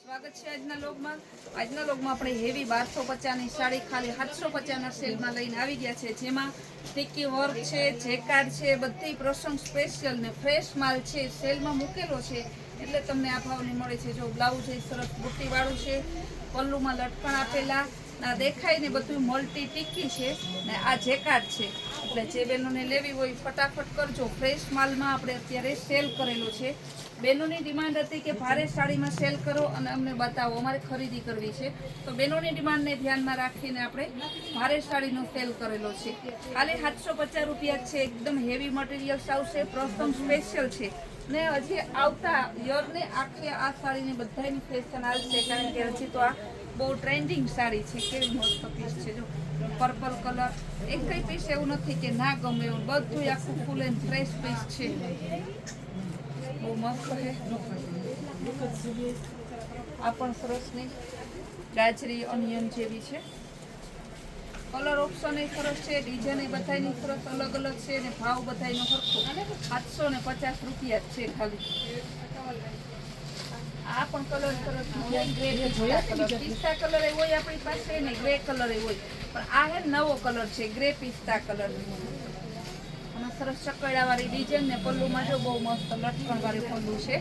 સ્વાગત છે આજના લોગમાં આપણે હેવી 1250 ની સાડી ખાલી 750 ના સેલમાં લઈને આવી ગયા છે, જેમાં ટીકી વર્ક છે, જેકાર્ડ છે, બધી પ્રસંગ સ્પેશિયલ ને ફ્રેશ માલ છે, સેલમાં મૂકેલો છે એટલે તમને આ ભાવની મળે છે. જો બ્લાઉઝ એ સરસ બુટ્ટી વાળું છે, પલ્લુમાં લટકણ આપેલા ના દેખાય ને બધું મલ્ટી ટીકી છે ને આ જેકાર્ડ છે. એટલે જે બહેનોને લેવી હોય ફટાફટ કરજો. ફ્રેશ માલમાં આપણે અત્યારે સેલ કરેલો છે. બહેનોની ડિમાન્ડ હતી કે ભારે સાડીમાં સેલ કરો અને અમને બતાવો, અમારે ખરીદી કરવી છે, તો બહેનોની ડિમાન્ડને ધ્યાનમાં રાખીને આપણે ભારે સાડીનો સેલ કરેલો છે. ખાલી 750 રૂપિયા છે. એકદમ હેવી મટીરિયલ્સ આવશે, પ્રસંગ સ્પેશિયલ છે ને હજી આવતા યરને આખી આ સાડીની બધાની ફેશન આવશે, કારણ કે હજી તો આ બહુ ટ્રેન્ડિંગ સાડી છે. કેવી મસ્ત પીસ છે, જો પર્પલ કલર, એક કઈ પીસ એવું નથી કે ના ગમે એવું, બધું આખું ફૂલ એન્ડ ફ્રેશ પીસ છે. બહુ મસ્ત છે. આ પણ સરસની ગાજરી ઓનિયન જેવી છે. કલર ઓપ્શન એ સરસ છે, ડિઝાઇન એ બધાની સરસ અલગ અલગ છે અને ભાવ બધાનો સરખો 750 રૂપિયા જ છે ખાલી. આ પણ કલર સરસ ગ્રે પિસ્તા કલર એ હોય આપણી પાસે ને ગ્રે કલર એ હોય, પણ આ હે નવો કલર છે, ગ્રે પિસ્તા કલર. અને સરસ ચકડા વાળી ડિઝાઇન ને પલ્લુમાં જો બહુ મસ્ત લટકણ વાળી પલ્લુ છે.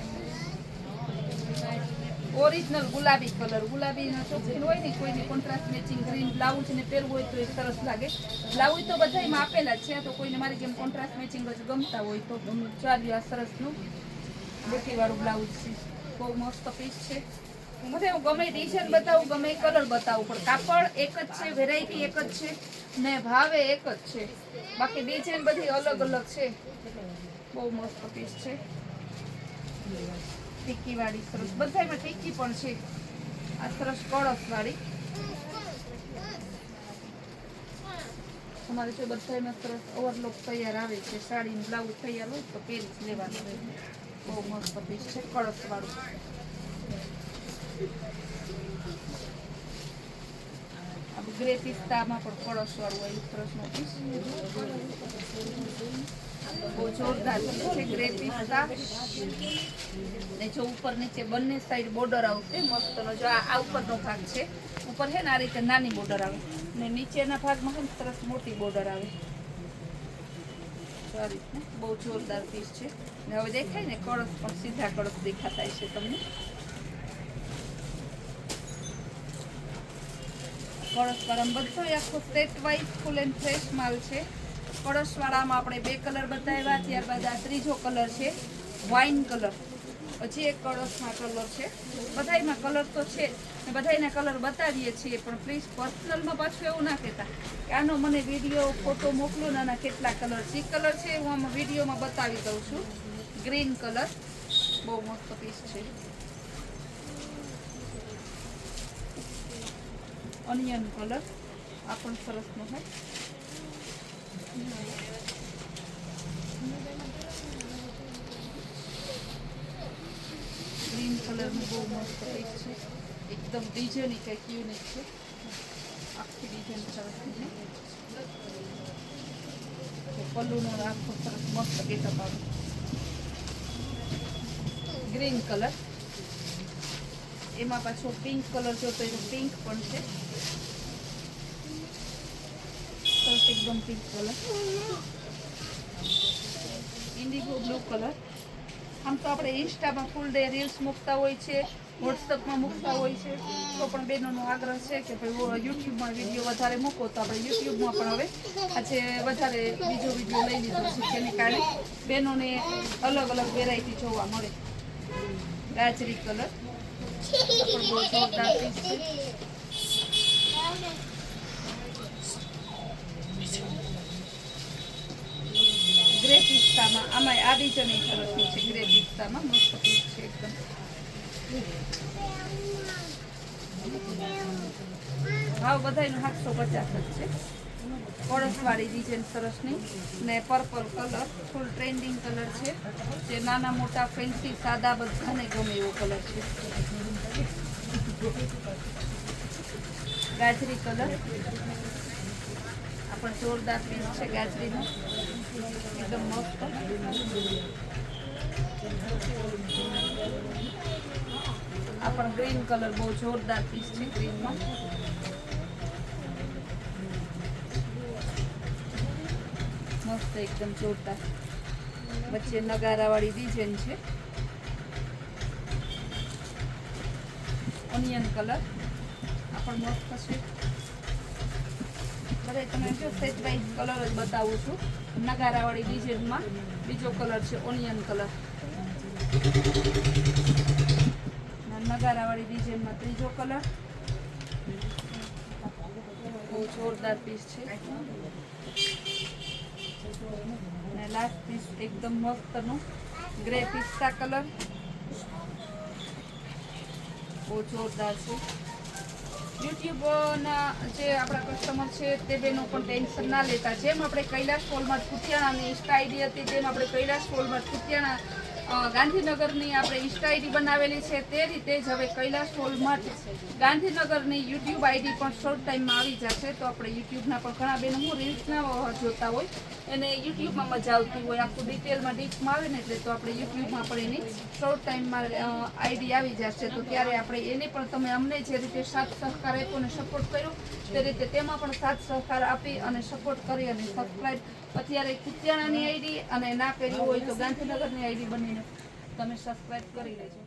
ઓરિજિનલ ગુલાબી કલર, ગુલાબીનો ચોખ્ખી હોય ને કોઈની કોન્ટ્રાસ્ટ મેચિંગ ગ્રીન બ્લાઉઝ ને પહેરવું હોય તો એ સરસ લાગે. બ્લાઉઝ તો બધામાં આપેલા છે, તો કોઈને મારી જેમ કોન્ટ્રાસ્ટ મેચિંગ જ ગમતા હોય તો ચાલ્યું. આ સરસનું બુટી વાળું બ્લાઉઝ છે, બહુ મસ્ત પીસ છે. મને હું ગમે ડિઝાઇન બતાવું, ગમે કલર બતાવું, પણ કાપડ એક જ છે, વેરાયટી એક જ છે ને ભાવે એક જ છે. બાકી ડિઝાઇન બધી અલગ અલગ છે. બહુ મસ્ત પીસ છે. ટીકી વાળી સરસ, બધામાં ટીકી પણ છે. આ સરસ કળશ વાળી અમારે જો બધામાં સરસ ઓવરલોક તૈયાર આવે છે. સાડી બ્લાઉઝ તૈયાર હોય તો પહેરી જ લેવાનું રહે. બહુ મસ્ત પીસ છે, કળશ વાળું. ગ્રે પિસ્તામાં પણ કળશ વાળું આવ્યું સરસનો પીસ, બહુ જોરદાર છે. ગ્રે પિસ્તા ને જો ઉપર નીચે બંને સાઈડ બોર્ડર આવશે મસ્તનો. જો આ ઉપરનો ભાગ છે, ઉપર છે ને આ રીતે નાની બોર્ડર આવે ને નીચેના ભાગમાં છે ને સરસ મોટી બોર્ડર આવે. આ રીતે બહુ જોરદાર પીસ છે. ને હવે દેખાય ને કળશ પણ સીધા કળશ દેખાતા છે તમને. કળશ વાળામાં બધો આખો set wise full and fresh માલ છે. કળશ વાળામાં આપણે 2 કલર બતાવ્યા, ત્યારબાદ આ ત્રીજો કલર છે વાઇન કલર, હજી એક કળશમાં કલર છે. બધાયમાં કલર તો છે ને બધાયના કલર બતાવીએ છીએ, પણ પ્લીઝ પર્સનલમાં પાછું એવું ના કહેતા કે આનો મને વિડીયો ફોટો મોકલો ને આના કેટલા કલર છે. કલર છે હું આમાં વિડીયોમાં બતાવી દઉં છું. ગ્રીન કલર બહુ મસ્ત પીસ છે. ઓનિયન કલર આ પણ સરસનો છે. ગ્રીન કલરનું બહુ મસ્ત પીસ છે. એકદમ ડિઝાઇન કંઈક યુનિક છે. આખી ડિઝાઇન સરસ છે. પલ્લુનો આખો સરસ મસ્ત ગેટઅપ આવે. ગ્રીન કલર, એમાં પાછો પિંક કલર જોતો હોય તો પિંક પણ છે. સરસ એકદમ pink colour. Indigo blue colour. આમ તો આપણે ઇન્સ્ટામાં ફૂલ ડે રીલ્સ મૂકતા હોય છે, વોટ્સઅપમાં મૂકતા હોય છે, તો પણ બહેનોનો આગ્રહ છે કે ભાઈ યુટ્યુબમાં વિડીયો વધારે મૂકો, તો આપણે યુટ્યુબમાં પણ હવે આજે વધારે બીજો વિડીયો લઈ લીધો છે, જેને કારણે બહેનોને અલગ અલગ વેરાયટી જોવા મળે. ગાજરી કલર પણ બહુ જોરદાર પીસ છે. ગ્રે પિસ્તામાં આમાં આ ડિઝાઇન સરસની છે. ગ્રે પિસ્તામાં મસ્ત પીસ છે એકદમ. ભાવ બધાયનો 750 જ છે. કળશવાળી ડિઝાઇન સરસની ને પર્પલ કલર ફૂલ ટ્રેન્ડિંગ કલર છે, જે નાના મોટા ફેન્સી સાદા બધાને ગમે એવો કલર છે. ગાજરી કલર આ પણ જોરદાર પીસ છે. ગાજરીનો એકદમ મસ્ત. આ પણ ગ્રીન કલર બહુ જોરદાર પીસ છે ગ્રીનમાં. મસ્ત એકદમ જોરદાર વચ્ચે નગારાવાળી ડિઝાઇન છે. ઓનિયન કલર આ પણ મસ્ત છે. બધા તમે જો સેજ વાઇઝ કલર જ બતાવું છું. નગારાવાળી ડિઝાઇનમાં બીજો કલર છે ઓનિયન કલર. નગારાવાળી ડિઝાઇનમાં ત્રીજો કલર. બહુ જોરદાર પીસ છે. અને લાસ્ટ પીસ એકદમ મસ્તનું ગ્રે પિસ્તા કલર. બહુ જોરદાર છે. યુટ્યુબના જે આપણા કસ્ટમર છે તે બેનો પણ ટેન્શન ના લેતા. જેમ આપણે કૈલાશ વોલમાર્ટ કુતિયાણાની ઇન્સ્ટા આઈડી હતી તેમ આપણે કૈલાશ વોલમાર્ટ કુતિયાણા ગાંધીનગરની આપણે ઇન્સ્ટા આઈડી બનાવેલી છે. તે રીતે જ હવે કૈલાશ વોલમાર્ટ ગાંધીનગરની યુટ્યુબ આઈડી પણ શોર્ટ ટાઈમમાં આવી જશે. તો આપણે યુટ્યુબના પણ ઘણા બેનો હું રીલ્સના જોતા હોય એને યુટ્યુબમાં મજા આવતી હોય, આખું ડિટેલમાં ડીપમાં આવે ને એટલે તો આપણે યુટ્યુબમાં પણ એની શોર્ટ ટાઈમમાં આઈડી આવી જશે. તો ત્યારે આપણે એને પણ તમે અમને જે રીતે સાથ સહકાર આપ્યો અને સપોર્ટ કર્યો તે રીતે તેમાં પણ સાથ સહકાર આપી અને સપોર્ટ કરી અને સબસ્ક્રાઈબ અત્યારે કુતિયાણાની આઈડી અને ના કરી હોય તો ગાંધીનગરની આઈડી બનીને તમે સબસ્ક્રાઈબ કરી લેજો.